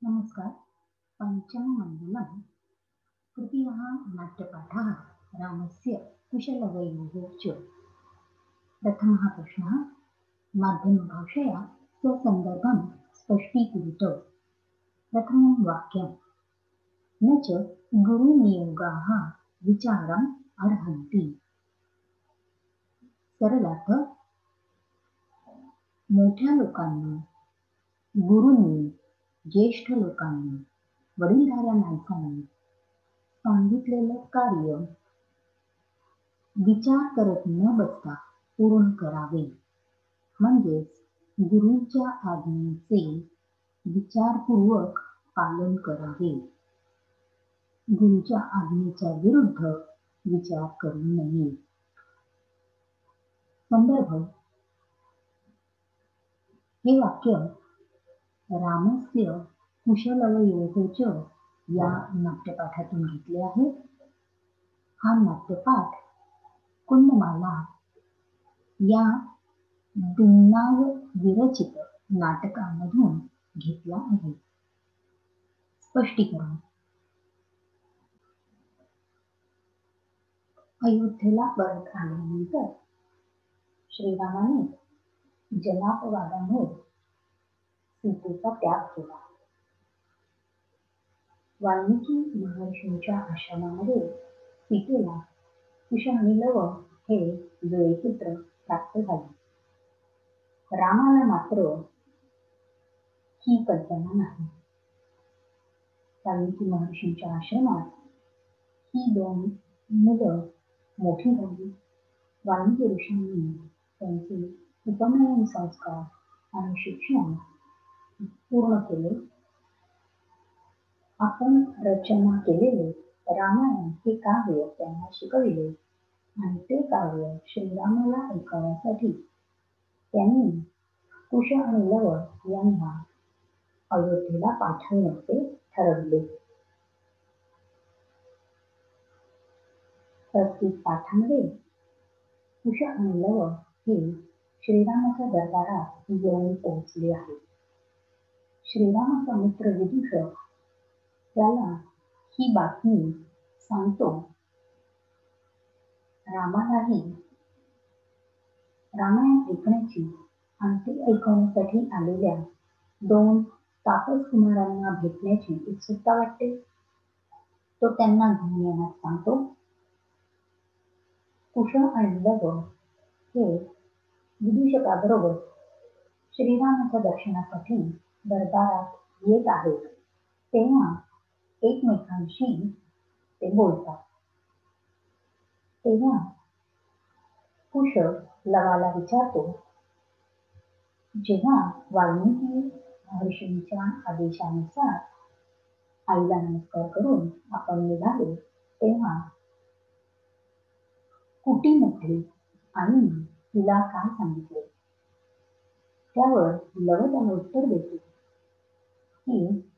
नमस्कार. पञ्चममण्डलं तृतीयः नाट्यपाठः रामस्य कुशलवयोः च। प्रथमः प्रश्नः माध्यमभाषया स्वसन्दर्भं स्पष्टीकुरुत। प्रथमं वाक्यं न च गुरुनियोगाः विचारम् अर्हन्ति। सरलार्थ मोठ्या लोकांनी, गुरूंनी, ज्येष्ठ लोकांनी, वडीलधाऱ्या माणसांनी सांगितलेलं कार्य विचार करत न बसता पूर्ण करावे. म्हणजेच गुरूंच्या आज्ञेचे विचारपूर्वक पालन करावे. गुरूच्या आज्ञेच्या विरुद्ध विचार करू नये. संदर्भ हे वाक्य रामस्य कुशलवयोः च या नाट्यपाठातून घेतले आहे. हा नाट्यपाठ कुंदमाला या दिन्नाव विरचित नाटकामधून घेतला आहे. स्पष्टीकरण. अयोध्येला परत आल्यानंतर श्रीरामाने जलापवादामुळे सीतेचा त्याग केला. वाल्मिकी महर्षींच्या आश्रमामध्ये सीतेला कुश आणि लव हे जुळेपुत्र प्राप्त झाले. रामाला मात्र ही कल्पना नाही. वाल्मिकी महर्षींच्या आश्रमात ही दोन मुलं मोठी झाली. वाल्मिकी ऋषींनी त्यांचे उपनयन संस्कार आणि शिक्षण पूर्ण केले. आपण रचना केलेले रामायण हे काव्य त्यांना शिकविले आणि ते काव्य श्रीरामाला ऐकवण्यासाठी त्यांनी कुश आणि लव यांना अयोध्येला पाठवण्याचे ठरवले. प्रत्येक पाठामध्ये कुश आणि लव हे श्रीरामाच्या दरबारात येऊन पोहोचले आहेत. श्रीरामाचा मित्र विदूषक त्याला ही बातमी सांगतो. रामालाही रामायण ऐकण्याची आणि ते ऐकवण्यासाठी आलेल्या दोन तापस कुमारांना भेटण्याची उत्सुकता वाटते. तो त्यांना घेऊन येण्यास सांगतो. कुश आणि लव हे विदूषकाबरोबर श्रीरामाच्या दर्शनासाठी दरबारात येत आहेत. तेव्हा एकमेकांशी ते बोलतात. तेव्हा कुश लवाला विचारतो, जेव्हा वाल्मिकी महर्षींच्या आदेशानुसार आईला नमस्कार करून आपण निघालो तेव्हा कुटीमध्ये आईने तुला काय सांगितले? त्यावर लव त्याला उत्तर देतो की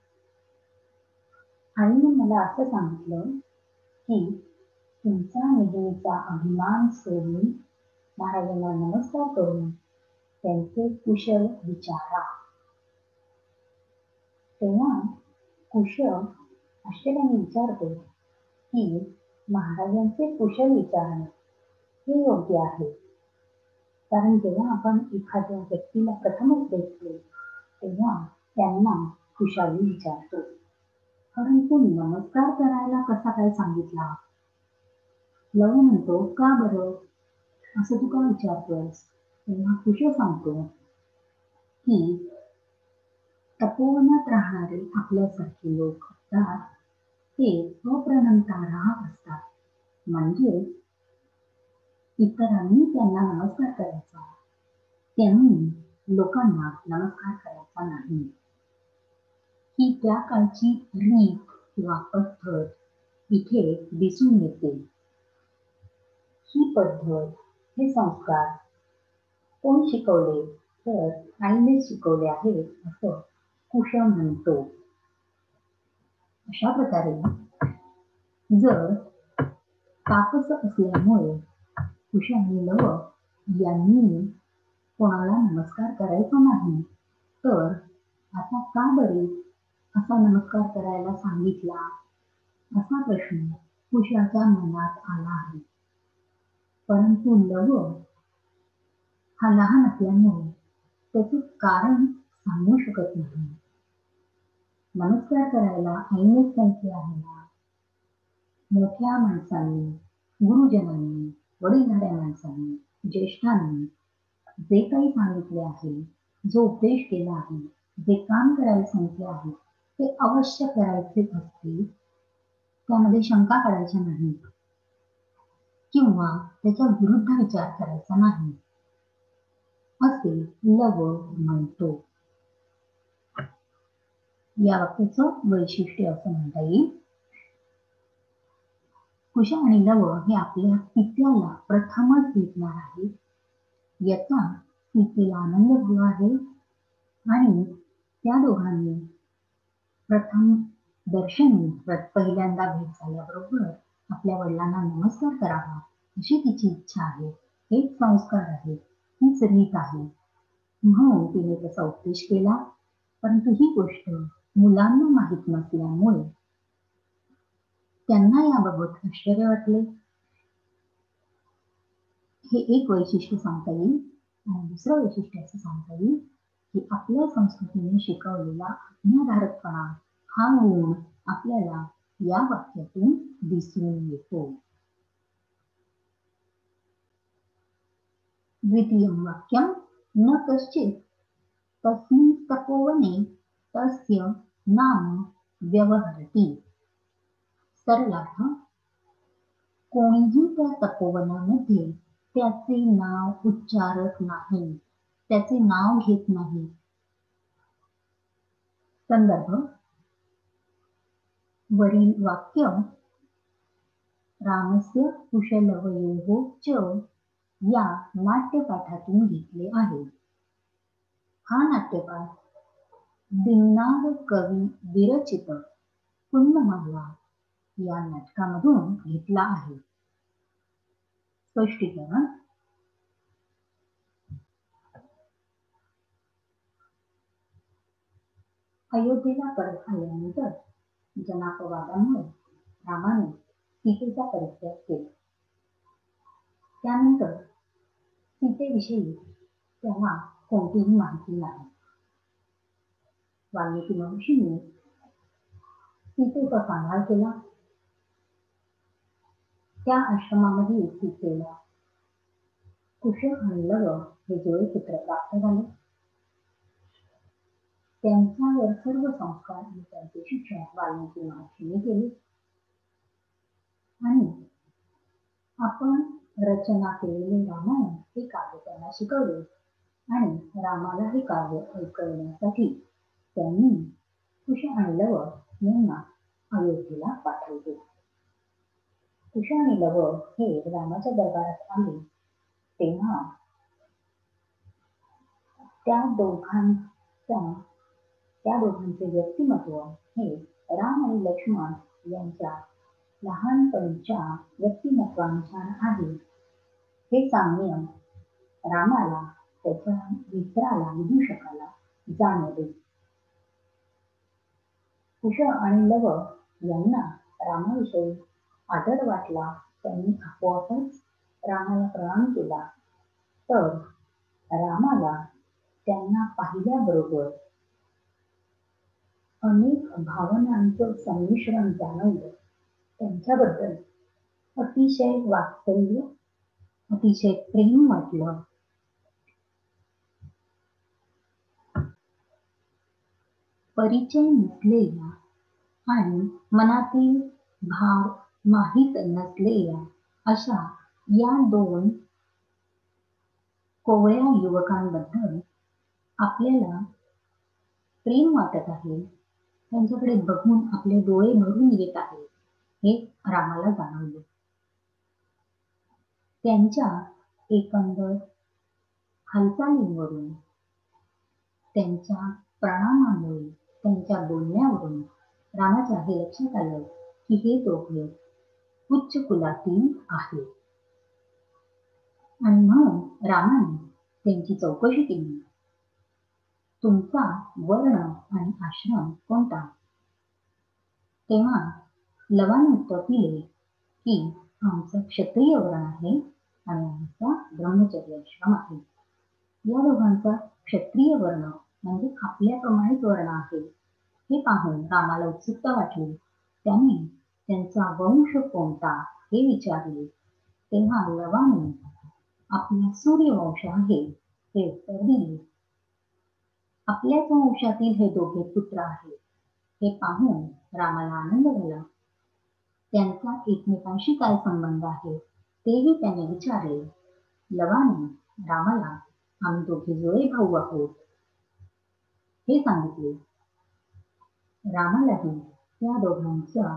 आईने मला असं सांगितलं की तुमचा नेहमीचा अभिमान सोडून महाराजांना नमस्कार करून त्यांचे कुशल विचारा. तेव्हा कुश आश्चर्याने विचारतो की महाराजांचे कुशल विचारणे हे योग्य आहे. कारण जेव्हा आपण एखाद्या व्यक्तीला प्रथमच भेटतो तेव्हा त्यांना कुशाली विचारतो. परंतु नमस्कार करायला कसा काय सांगितला? लव म्हणतो, का बरं असं तू का विचारतोस? तेव्हा कुश सांगतो की तपोवनात राहणारे आपल्यासारखे लोक असतात ते अप्रणमताराह असतात. म्हणजे इतरांनी त्यांना नमस्कार करायचा, त्यांनी लोकांना नमस्कार करायचा नाही. ही त्या काळची रीत किंवा पद्धत इथे दिसून येते. ही पद्धत, हे संस्कार कोण शिकवले? तर आईने शिकवले आहे असं कुश म्हणतो. अशा प्रकारे जर तापस असल्यामुळे कुश आणि लव यांनी कोणाला नमस्कार करायचा नाही तर आता का बरे असा नमस्कार करायला सांगितला, असा प्रश्न कुशाच्या मनात आला आहे. परंतु लव हा लहान असल्यामुळे त्याचे कारण सांगू शकत नाही. नमस्कार करायला ऐनवेळेस त्यांचे आहे ना, मोठ्या माणसांनी, गुरुजनांनी, वडीलधाऱ्या माणसांनी, ज्येष्ठांनी जे काही सांगितले आहे, जो उपदेश केला आहे, जे काम करायला सांगितले आहे, ते अवश्य करायचे असते. त्यामध्ये शंका काढायच्या नाही किंवा त्याच्या विरुद्ध विचार करायचा नाही, असे लव म्हणतो. या वाक्याचं वैशिष्ट्य असं म्हणता येईल. कुश आणि लव हे आपल्या पित्याला प्रथमच भेटणार आहे, याचा सीतेला आनंद झाला आहे आणि त्या दोघांनी प्रथम दर्शनी पहिल्यांदा भेट झाल्याबरोबर आपल्या वडिलांना नमस्कार करावा अशी तिची इच्छा आहे. हेच संस्कार आहे, हीच रीत आहे, म्हणून तिने त्याचा उपदेश केला. परंतु ही गोष्ट मुलांना माहीत नसल्यामुळे त्यांना याबाबत आश्चर्य वाटले. हे एक वैशिष्ट्य सांगता येईल. आणि दुसरं वैशिष्ट्य असं सांगता येईल की आपल्या संस्कृतीने शिकवलेला आज्ञाधारकपणा हा गुण आपल्याला या वाक्यातून दिसून येतो. द्वितीयं वाक्यं न कश्चित् तस्मिन् तपोवने तस्य नाम व्यवहरति. सरलार्थ, कोणीही त्या तपोवनामध्ये त्याचे नाव उच्चारत नाही, त्याचे नाव घेत नाही. संदर्भ, वरील वाक्य रामस्य कुशलवयोः च या नाट्यपाठातून घेतले आहे. हा नाट्यपाठ दिवनार कवी विरचित कुंदमाला या नाटकामधून घेतला आहे. स्पष्टीकरण, अयोध्येला परत आल्यानंतर जनापवादामुळे रामाने सीतेचा परित्याग केला. त्यानंतर सीतेविषयी त्याला कोणतीही माहिती नाही. वाल्मिकी महर्षींनी सीतेचा सांभाळ केला. त्या आश्रमामध्ये सीतेला कुश आणि लव हे जोडे पुत्र प्राप्त झाले. त्यांच्यावर सर्व संस्कार आणि त्यांचे शिक्षण वाल्मिकी महर्षींनी केले. आणि आपण रचना केलेले रामायण हे काव्य त्यांना शिकवले आणि रामाला हे काव्य ऐकवण्यासाठी त्यांनी कुश आणि लव यांना अयोध्येला पाठवले. कुश आणि लव हे रामाच्या दरबारात आले तेव्हा त्या दोघांचे व्यक्तिमत्व हे राम आणि लक्ष्मण यांच्या लहानपणीच्या व्यक्तिमत्वानुसार आहे. हे साम्य रामाला त्याच्या मित्राला विदूषकाला जाणवले. कुश आणि लव यांना रामाविषयी आदर वाटला. त्यांनी आपोआपच रामाला प्रणाम केला. तर रामाला त्यांना पाहिल्याबरोबर अनेक भावनांचं संमिश्रण जाणवलं. त्यांच्याबद्दल अतिशय वात्सल्य, अतिशय प्रेम वाटलं. परिचय नसलेल्या आणि मनातील भाव माहीत नसलेल्या अशा या दोन कोवळ्या युवकांबद्दल आपल्याला प्रेम वाटत आहे. त्यांच्याकडे बघून आपले डोळे भरून येत आहे हे रामाला जाणवले. त्यांच्या एकंदर हालचालींवरून, त्यांच्या प्रणामामुळे, त्यांच्या बोलण्यावरून रामाच्या हे लक्षात आलं की हे दोघे उच्च कुलातील आहेत. आणि म्हणून रामाने त्यांची चौकशी केली. तुमचा वर्ण आणि आश्रम कोणता तेव्हा लवाने उत्तर दिले की आमचा क्षत्रिय वर्ण आहे आणि आमचा ब्रह्मचर्य आश्रम आहे. या दोघांचा क्षत्रिय वर्ण म्हणजे आपल्याप्रमाणेच वर्ण आहे हे पाहून रामाला उत्सुकता वाटली. त्याने त्यांचा वंश कोणता हे विचारले. तेव्हा लवाने आपला सूर्यवंश आहे हे उत्तर दिले. आपल्याच वंशातील हे दोघे पुत्र आहेत हे पाहून रामाला आनंद झाला. त्यांचा एकमेकांशी काय संबंध आहे तेही त्याने विचारले. लवाने रामाला आम्ही दोघे जुळे भाऊ आहोत हे सांगितले. रामालाही त्या दोघांचं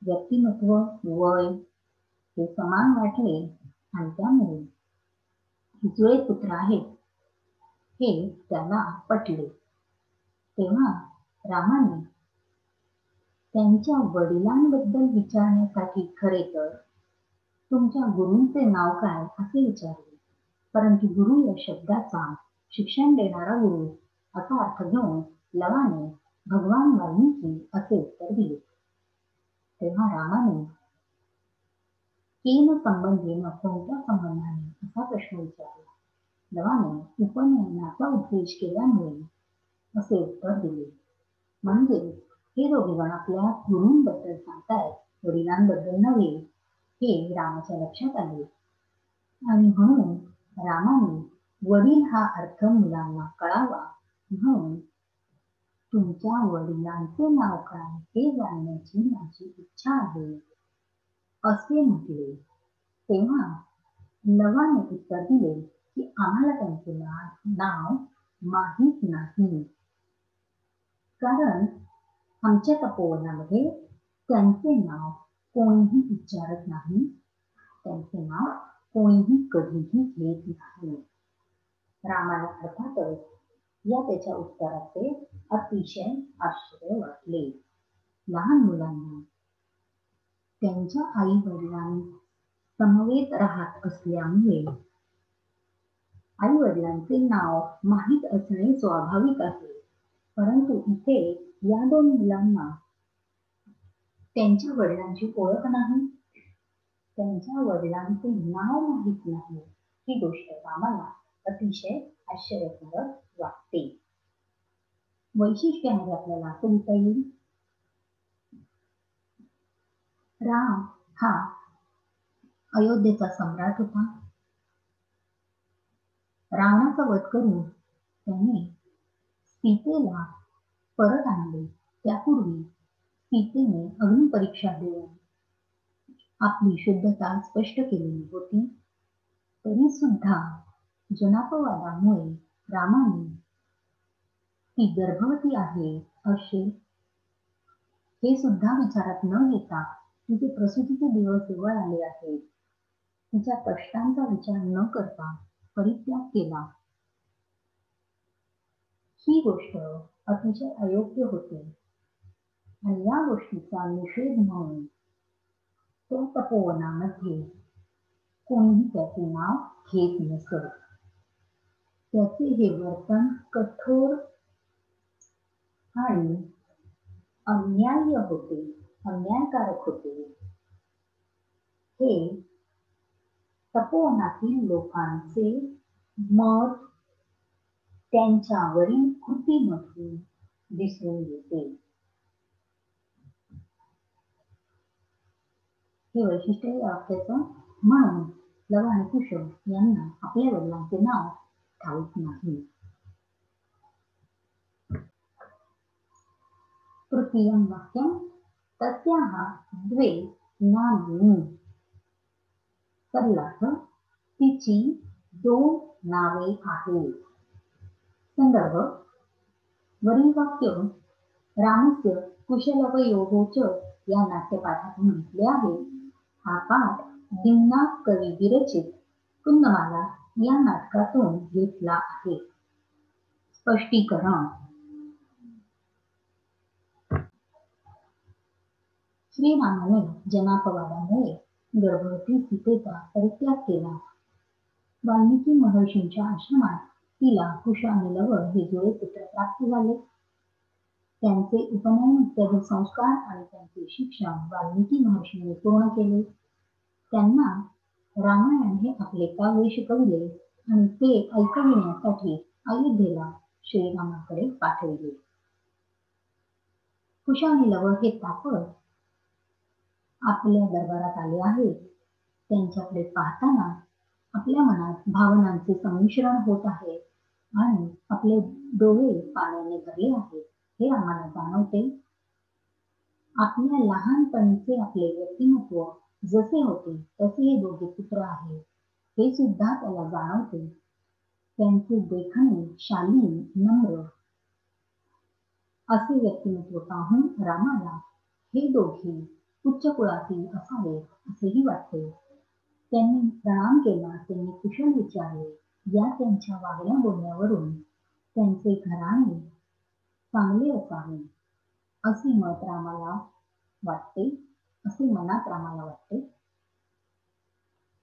व्यक्तिमत्व वय हे समान वाटले आणि त्यामुळे जुळे पुत्र आहेत हे त्याला पटले. तेव्हा रामाने त्यांच्या वडिलांबद्दल विचारण्यासाठी खरे तर तुमच्या गुरूंचे नाव काय असे विचारले. परंतु गुरु या शब्दाचा शिक्षण देणारा गुरु असा अर्थ घेऊन लवाने भगवान वाल्मिकी असे उत्तर दिले. तेव्हा रामाने केन संबंधेन कोणत्या संबंधाने असा प्रश्न विचारला. लवाने उपनयनाचा उद्देश केल्यामुळे असे उत्तर दिले. म्हणजे हे दोघे जण आपल्या गुरूंबद्दल सांगतायत, वडिलांबद्दल नव्हे हे रामाच्या लक्षात आले आणि म्हणून रामाने वडील हा अर्थ मुलांना कळावा म्हणून तुमच्या वडिलांचे नाव काय हे जाणण्याची माझी इच्छा आहे असे म्हटले. तेव्हा लवाने उत्तर दिले की आम्हाला त्यांचे नाव माहीत नाही, कारण आमच्या तपोवनामध्ये त्यांचे नाव कोणीही विचारत नाही, त्यांचे नाव कोणीही कधीही घेत नाही. रामाला अर्थातच या त्याच्या उत्तराचे अतिशय आश्चर्य वाटले. लहान मुलांना त्यांच्या आई वडिलांनी समवेत राहत असल्यामुळे आई वडिलांचे नाव माहीत असणे स्वाभाविक आहे. परंतु इथे या दोन मुलांना त्यांच्या वडिलांची ओळख नाही, त्यांच्या वडिलांचे नाव माहीत नाही, ही गोष्ट रामाला अतिशय आश्चर्यकारक वाटते. वैशिष्ट्यामध्ये आपल्याला असं लिहिता येईल, राम हा अयोध्येचा सम्राट होता. रावणाचा वध करून त्याने सीतेला परत आणले. त्यापूर्वी सीतेने अग्निपरीक्षा देऊन आपली शुद्धता स्पष्ट केलेली होती. तरी सुद्धा जनापवादामुळे रामाने ती गर्भवती आहे असे हे सुद्धा विचारात न घेता तिचे प्रसूतीचे दिवस जवळ आले आहेत, तिच्या कष्टांचा विचार न करता परित्याग केला. ही गोष्ट अतिशय अयोग्य होती आणि या गोष्टीचा निषेध म्हणून त्या तपोवनामध्ये कोणीही त्याचे नाव घेत नसत. त्याचे हे वर्तन कठोर आणि अन्याय्य होते, अन्यायकारक होते. हे तपोवनातील लोकांचे मत त्यांच्यावरील कृतीमधून दिसून येते. हे वैशिष्ट्य या वाक्याचं. म्हणून लव आणि कुश यांना आपल्या वडिलांचे नाव ठाऊक नाही. तृतीयं वाक्यं तस्याः द्वे नाम्नि. सरलार्थ तिची दोन नावे आहेत. संदर्भ वरील वाक्य रामस्य कुशलवयोः च या नाट्यपाठात म्हटले आहे. हा पाठ दिंगनाथ कवी विरचित कुंदमाला या नाटकातून घेतला आहे. स्पष्टीकरण श्रीरामाने जनापवादामुळे गर्भवती सीतेचा परित्याग केला. वाल्मिकी महर्षींच्या आश्रमात तिला कुश आणि लव हे जुळे पुत्र प्राप्त झाले. त्यांचे उपनयन इत्यादी संस्कार आणि त्यांचे शिक्षण वाल्मिकी महर्षींनी पूर्ण केले. त्यांना रामायण हे आपले काव्य शिकविले आणि ते ऐकविण्यासाठी अयोध्येला श्रीरामाकडे पाठविले. कुश आणि लव हे तापड आपल्या दरबारात आले आहेत. त्यांच्याकडे पाहताना आपल्या मनात भावनांचे संमिश्रण होत आहे आणि आपले डोळे पाण्याने भरले आहेत हे रामाला जाणवते. आपल्या लहानपणीचे आपले व्यक्तिमत्व जसे होते तसे हे दोघे पुत्र आहेत हे सुद्धा त्याला जाणवते. त्यांचे देखणे शालीन, नम्र असे व्यक्तिमत्व पाहून रामाला हे दोघे उच्च कुळातील असावेत असेही वाटते. त्यांनी प्रणाम केला, त्यांनी कुशल विचारले. या त्यांच्या वागण्या बोलण्यावरून त्यांचे घराणे चांगले असावे असे मत रामाला वाटते, असे मनात रामाला वाटते.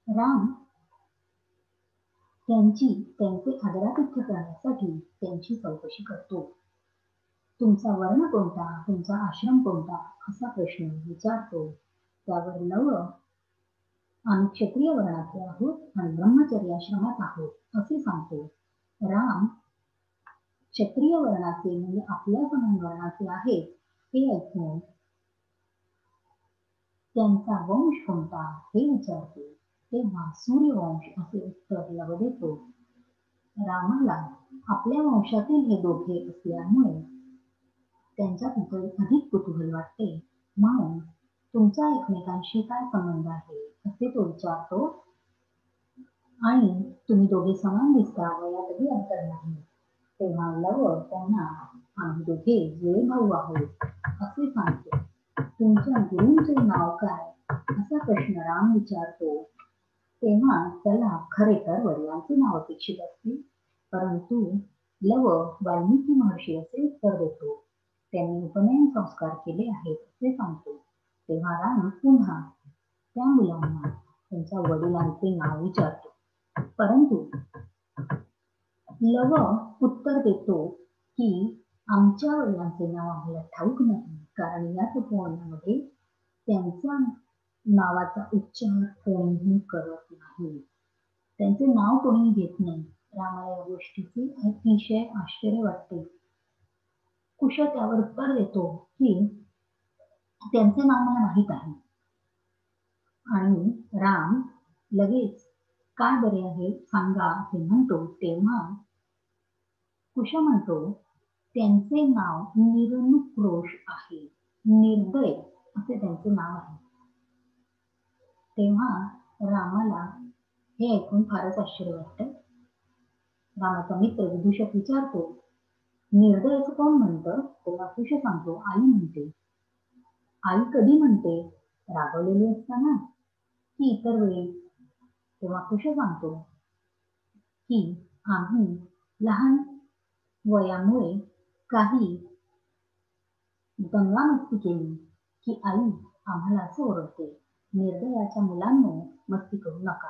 राम त्यांचे आदरातिथ्य करण्यासाठी त्यांची चौकशी करतो. तुमचा वर्ण कोणता, तुमचा आश्रम कोणता असा प्रश्न विचारतो. त्यावर लव आम्ही क्षत्रिय वर्णाचे आहोत आणि ब्रह्मचर्याश्रमात आहोत असे सांगतो. राम क्षत्रिय वर्णाचे म्हणजे आपल्या समान वर्णाचे आहेत हे ऐकून त्यांचा वंश कोणता हे विचारतो. तेव्हा सूर्यवंश असे उत्तर लव देतो. रामाला आपल्या वंशातील हे दोघे असल्यामुळे त्यांच्याबद्दल अधिक कुतूहल वाटते. म्हणून तुमचा एकमेकांशी काय संबंध आहे असे तो विचारतो. आणि तुम्ही दोघे समान दिसता, वयातही अंतर नाही. तेव्हा लव त्यांना आम्ही दोघे जुळे भाऊ आहोत असे सांगतो. तुमच्या गुरूंचे नाव काय असा प्रश्न राम विचारतो. तेव्हा त्याला खरे तर वडिलांचे नाव अपेक्षित असते, परंतु लव वाल्मिकी महर्षी असे उत्तर देतो. त्यांनी उपनयन संस्कार केले आहेत असे सांगतो. तेव्हा राम पुन्हा त्या मुलांना त्यांच्या वडिलांचे नाव विचारतो, परंतु लव उत्तर देतो की आमच्या वडिलांचे नाव आम्हाला ठाऊक नाही, कारण या तत्वज्ञानामध्ये त्यांच्या नावाचा उच्चार कोणीही करत नाही, त्यांचे नाव कोणी घेत नाही. रामाला या गोष्टीचे अतिशय आश्चर्य वाटते. कुश त्यावर उत्तर देतो की त्यांचे नाव मला माहीत आहे. आणि राम लगेच काय बरे आहे सांगा असे म्हणतो. तेव्हा कुश म्हणतो त्यांचे नाव निर्नुक्रोश आहे, निर्दय असे त्यांचे नाव आहे. तेव्हा रामाला हे ऐकून फारच आश्चर्य वाटतं. रामाचा मित्र विदूषक विचारतो, निर्दय असं कोण म्हणतं? तेव्हा कुश सांगतो, आई म्हणते. आई कधी म्हणते? रागवलेली असताना की इतर वेळी? तेव्हा कुश सांगतो की आम्ही लहान वयामुळे काही दंगामस्ती केली की आई आम्हाला असं ओरडते, निर्दयाच्या मुलांनो मस्ती करू नका.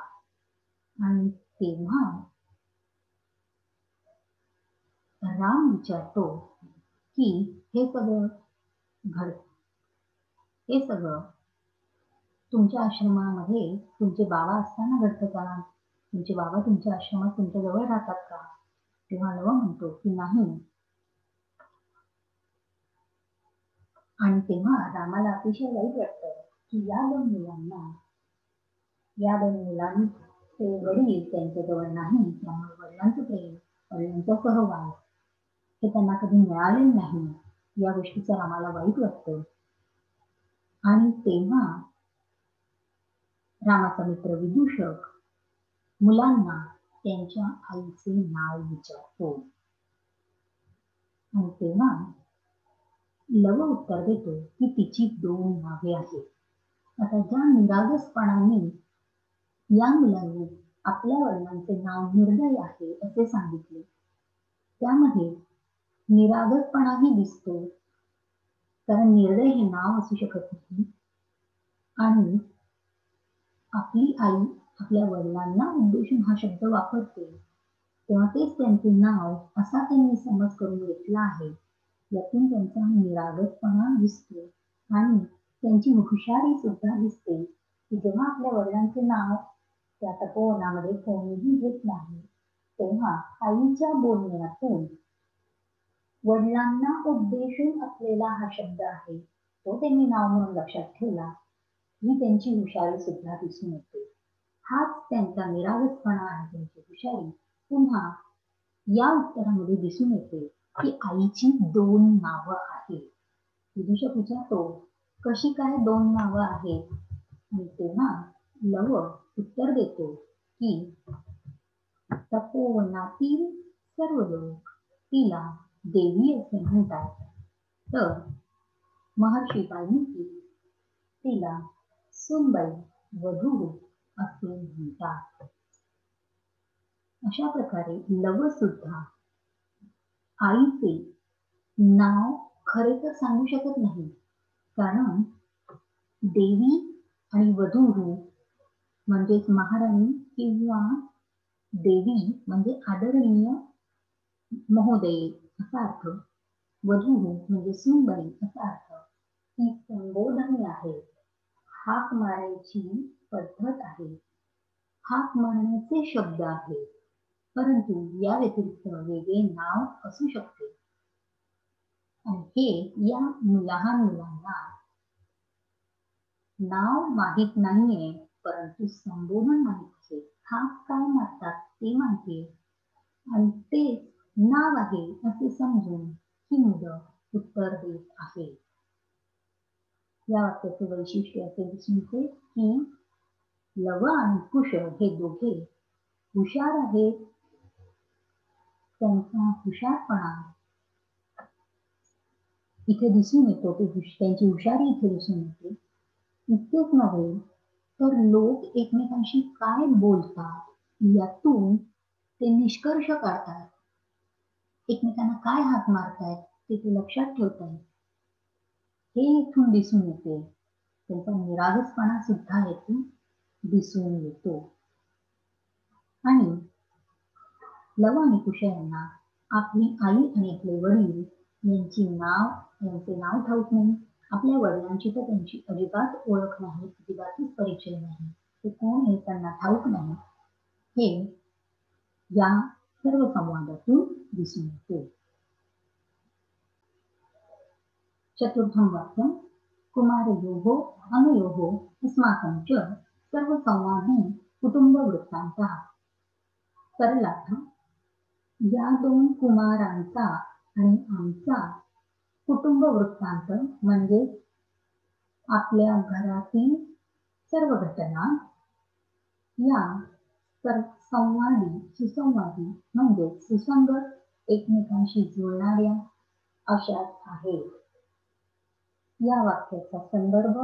आणि तेव्हा राम विचारतो की हे सगळं तुमच्या आश्रमामध्ये तुमचे बाबा असताना घडतं का? तुमचे बाबा तुमच्या आश्रमात तुमच्या जवळ राहतात का? तेव्हा लव म्हणतो की नाही. आणि तेव्हा रामाला अतिशय वाईट वाटतं की या दोन मुलांचे वडील त्यांच्या जवळ नाही, त्यामुळे वडिलांचं प्रेम, वडिलांचा सहवास हे त्यांना कधी मिळाले नाही. या गोष्टीचं रामाला वाईट वाटतं. आणि तेव्हा रामाचा मित्र विदूषक मुलांना त्यांच्या आईचे नाव विचारतो. आणि तेव्हा लव उत्तर देतो की तिची 2 नावे आहेत. आता ज्या निरागसपणाने या मुलांनी आपल्या वडिलांचे नाव निर्दय आहे असे सांगितले, त्यामध्ये निरागसपणाही दिसतो, कारण निर्दय हे नाव असू शकत नाही. आणि आपली आई आपल्या वडिलांना उद्देशून हा शब्द वापरते, तेव्हा तेच त्यांचे नाव असा त्यांनी समज करून घेतला आहे. यातून त्यांचा निरागसपणा दिसतो आणि त्यांची हुशारी सुद्धा दिसते की जेव्हा आपल्या वडिलांचे नाव त्या तपोवनामध्ये कोणीही घेत नाही, तेव्हा आईच्या बोलण्यातून वडिलांना उद्देशून असलेला हा शब्द आहे, तो त्यांनी नाव म्हणून लक्षात ठेवला, ही त्यांची हुशारी सुद्धा दिसून येते. हाच त्यांचा निरागसपणा आहे, त्यांची हुशारी. पुन्हा या उत्तरामध्ये दिसून येते की आईची 2 नावं आहेत. विदूषक विचारतो, कशी काय 2 नावं आहेत? आणि तेव्हा लव उत्तर देतो की तपोवनातील सर्व लोक तिला देवी असे म्हणतात, तर महर्षी वाल्मिकी तिला सुनबाई, वधू असे म्हणतात. अशा प्रकारे लव सुद्धा आईचे नाव खरे तर सांगू शकत नाही, कारण देवी आणि वधू म्हणजेच महाराणी किंवा देवी म्हणजे आदरणीय महोदये असा अर्थ, वधू म्हणजे सुनबाई असा अर्थ. ही संबोधने आहे, हाक मारायची पद्धत आहे, हाक मारण्याचे शब्द आहे, परंतु या व्यतिरिक्त वेगळे नाव असू शकते. आणि हे या लहान मुलांना नाव माहीत नाहीये, परंतु संबोधन माहीत आहे, हाक काय मारतात ते माहितीये आणि ते नाव आहे असे समजून ही मुलं उत्तर देत आहे. या वाक्याचे वैशिष्ट्य असे दिसून येते की लव आणि कुश हे दोघे हुशार आहेत. त्यांचा हुशारपणा इथे दिसून येतो, त्यांची हुशारी इथे दिसून येते. इतकेच नव्हे तर लोक एकमेकांशी काय बोलतात यातून ते निष्कर्ष काढतात, एकमेकांना काय हाक मारतायत ते लक्षात ठेवतायत, हे इथून दिसून येते. त्यांचा निरागसपणा सुद्धा येथून दिसून येतो. आणि लव आणि कुश यांना आपली आई आणि आपले वडील यांचे नाव ठाऊक नाही. आपल्या वडिलांची तर त्यांची अजिबात ओळख नाही, अजिबातच परिचय नाही, ते कोण हे त्यांना ठाऊक नाही. हे या सर्व संवादातून दिसून येते. चतुर्थं वाक्यं कुमारयोः अनयोः अस्माकं च सर्वसंवादी कुटुंबवृत्तान्तः. सरलार्थ, या 2 कुमारांचा आणि आमचा कुटुंब वृत्तांत म्हणजे आपल्या घरातील सर्व घटना या सुसंवादी म्हणजे सुसंगत, एकमेकांशी जुळणाऱ्या अशाच आहेत. या वाक्याचा संदर्भ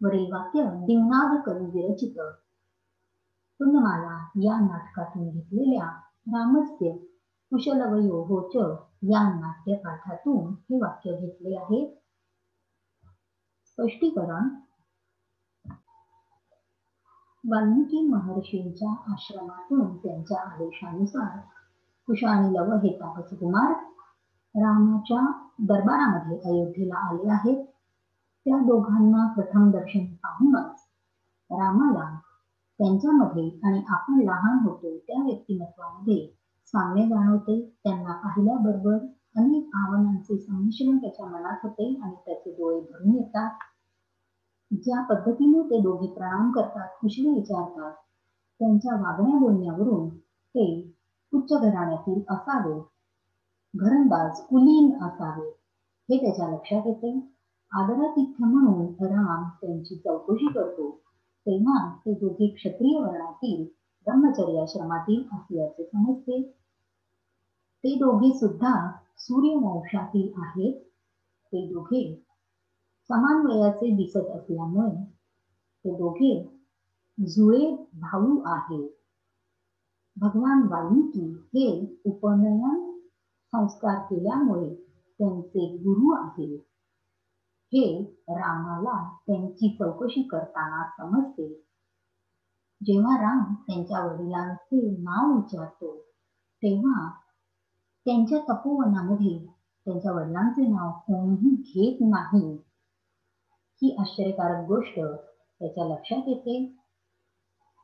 वरील वाक्य दिंनाद कवी विरचित पुण्यमाला या नाटकातून घेतलेल्या रामस्य कुशलवयोः च या नाट्यपाठातून हे वाक्य घेतले आहे. स्पष्टीकरण, वाल्मिकी महर्षींच्या आश्रमातून त्यांच्या आदेशानुसार कुश आणि लव हे तापस कुमार रामाच्या दरबारामध्ये अयोध्येला आले आहेत. त्या दोघांना प्रथम दर्शन पाहूनच रामाला त्यांच्यामध्ये आणि आपण लहान होतो त्या व्यक्तिमत्वामध्ये साम्य जाणवते. त्यांना पाहिल्याबरोबर अनेक भावनांचे संमिश्रण त्याच्या मनात होते आणि त्याचे डोळे भरून येतात. ज्या पद्धतीने ते दोघे प्रणाम करतात, कुशली विचारतात, त्यांच्या वागण्या बोलण्यावरून ते उच्च घराण्यातील असावे, घरंदाज कुलीन असावे हे त्याच्या लक्षात येते. आदरातिथ्य म्हणून राम त्यांची चौकशी करतो, तेव्हा ते दोघे क्षत्रिय वर्णातील ब्रह्मचर्याश्रमातील असल्याचे समजते. ते दोघे सुद्धा सूर्यवंशातील आहेत. ते दोघे समान वयाचे दिसत असल्यामुळे ते दोघे जुळे भाऊ आहेत. भगवान वाल्मिकी हे उपनयन संस्कार केल्यामुळे त्यांचे गुरु आहेत. हे रामाला त्यांची चौकशी करताना समजते. जेव्हा राम त्यांच्या वडिलांचे नाव विचारतो, तेव्हा त्यांच्या तपोवनामध्ये त्यांच्या वडिलांचे नाव कोणीही घेत नाही ही आश्चर्यकारक गोष्ट त्याच्या लक्षात येते.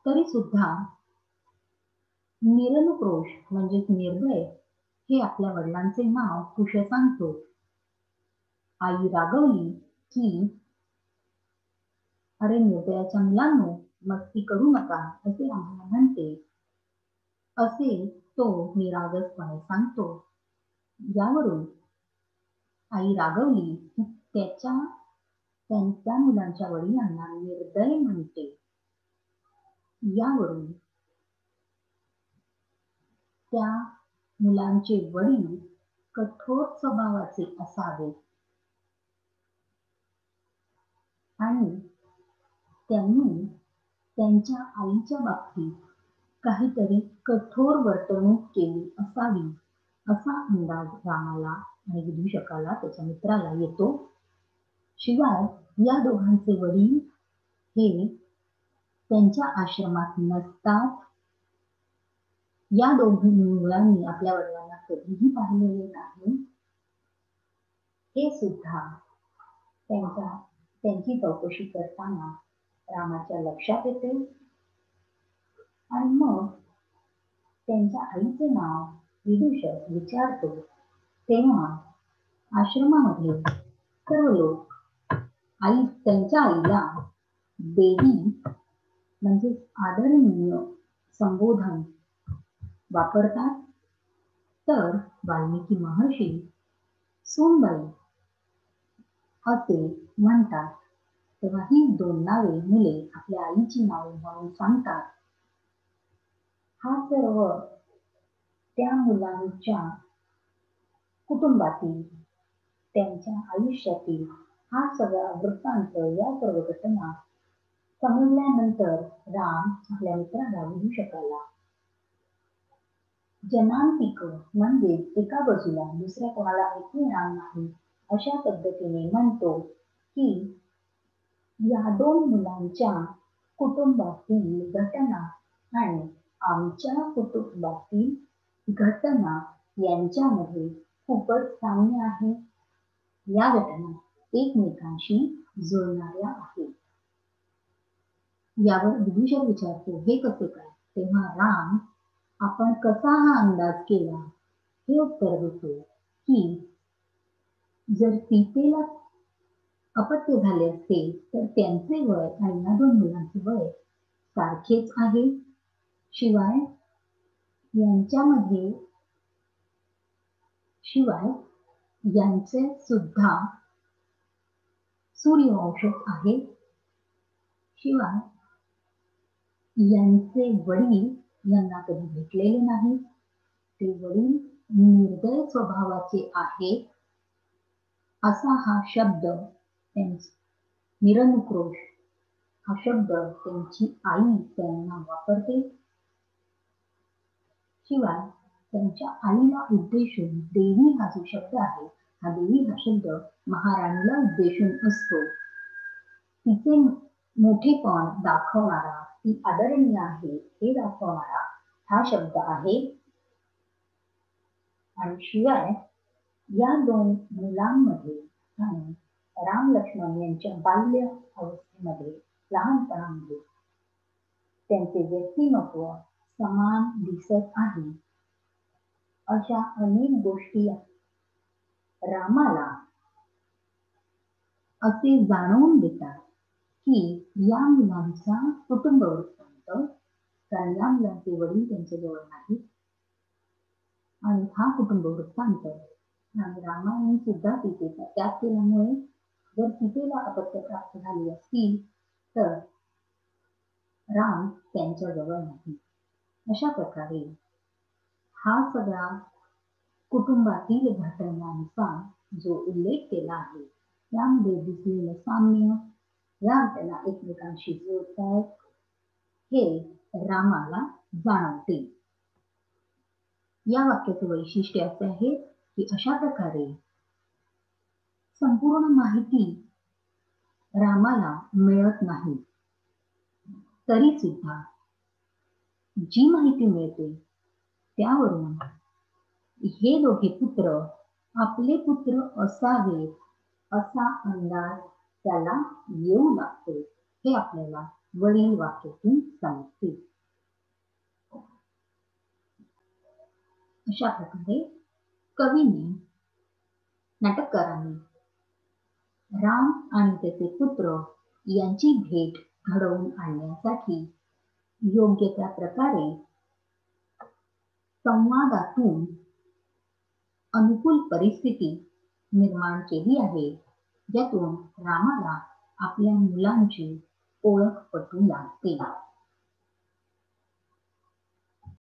तरी सुद्धा निरनुक्रोश म्हणजेच निर्भय हे आपल्या वडिलांचे नाव कुश सांगतो. आई रागवली की अरे निर्दयाच्या मुलांनो, मस्ती करू नका असे आम्हाला म्हणते, असे तो निरागसपणे सांगतो. यावरून आई रागवली की त्यांच्या मुलांच्या वडिलांना निर्दय म्हणते. यावरून त्या मुलांचे वडील कठोर स्वभावाचे असावे आणि त्यांनी त्यांच्या आईच्या बाबतीत काहीतरी कठोर वर्तणूक केली असावी असा अंदाज रामाला आणि विदूषकाला त्याच्या मित्राला येतो. शिवाय या दोघांचे वडील हे त्यांच्या आश्रमात नसतात. या दोघी मुलांनी आपल्या वडिलांना कधीही पाहिलेले नाही हे सुद्धा त्यांची चौकशी करताना रामाच्या लक्षात येते. आणि मग त्यांच्या आईचे नाव विदूषक विचारतो तेव्हा आश्रमामध्ये सर्व लोक त्यांच्या आईला देवी म्हणजे आदरणीय संबोधन वापरतात. तर वाल्मिकी महर्षी सूनबाई असे म्हणतात. तेव्हा ही दोन नावे मुले आपल्या आईची नावे म्हणून सांगतात. हा सर्व त्या मुलांच्या कुटुंबातील त्यांच्या आयुष्यातील हा सगळा वृत्तांत, या सर्व घटना समजल्यानंतर राम आपल्या मित्राला विदूषकाला जनांतिक म्हणजे एका बाजूला दुसऱ्या कोणाला ऐकू येणार नाही अशा पद्धतीने म्हणतो की या दोन मुलांच्या कुटुंबातील घटना आणि आमच्या कुटुंबातील घटना यांच्यामध्ये खूपच साम्य आहे. या घटना एकमेकांशी जुळणाऱ्या आहेत. यावर विदूषक विचारतो हे कसे काय? तेव्हा राम आपण कसा हा अंदाज केला हे उत्तर देतो की जर सीतेला अपत्य झाले असते तर त्यांचे वय आणि या दोन मुलांचे वय सारखेच आहे. शिवाय यांचे सुद्धा सूर्यवंशज आहे. शिवाय यांचे वडील यांना कधी भेटलेले नाही. ते वडील निर्दय स्वभावाचे आहेत असा हा शब्द निरनुक्रोश हा शब्द त्यांची आई त्यांना वापरते. शिवाय त्यांच्या आईला उद्देशून देवी हा जो शब्द आहे, हा देवी हा शब्द महाराणीला उद्देशून असतो. तिचे मोठेपण दाखवणारा, ती आदरणीय आहे हे दाखवणारा हा शब्द आहे. आणि शिवाय या दोन मुलांमध्ये आणि राम लक्ष्मण यांच्या बाल्य अवस्थेमध्ये लहानपणामध्ये त्यांचे व्यक्तिमत्व समान दिसत आहे. अशा अनेक गोष्टी रामाला असे जाणवून देतात की या मुलांचा कुटुंब वृत्तांत, कारण या मुलांचे वडील त्यांच्या जवळ नाहीत आणि हा कुटुंब वृत्तांत आणि रामायण सुद्धा सीतेचा त्याग केल्यामुळे जर सीतेला अपत्य प्राप्त झाली असतील तर राम त्यांच्या जवळ नाही. अशा प्रकारे हा सगळा कुटुंबातील घटनांचा जो उल्लेख केला आहे त्यामध्ये दिसलेलं साम्य, या घटना एकमेकांशी जुळतात हे रामाला जाणवते. या वाक्याचे वैशिष्ट्य असे आहे की अशा प्रकारे संपूर्ण माहिती रामाला मिळत नाही, तरी सुद्धा जी माहिती मिळते त्यावरून हे दोघे पुत्र आपले पुत्र असावेत असा अंदाज त्याला येऊ लागतो, हे आपल्याला वरील वाक्यातून समजते. अशा प्रकारे कवीने, नाटककारांनी राम आणि त्याचे पुत्र यांची भेट घडवून आणण्यासाठी योग्य त्या प्रकारे संवादातून अनुकूल परिस्थिती निर्माण केली आहे, ज्यातून रामाला आपल्या मुलांची ओळख पटू लागते.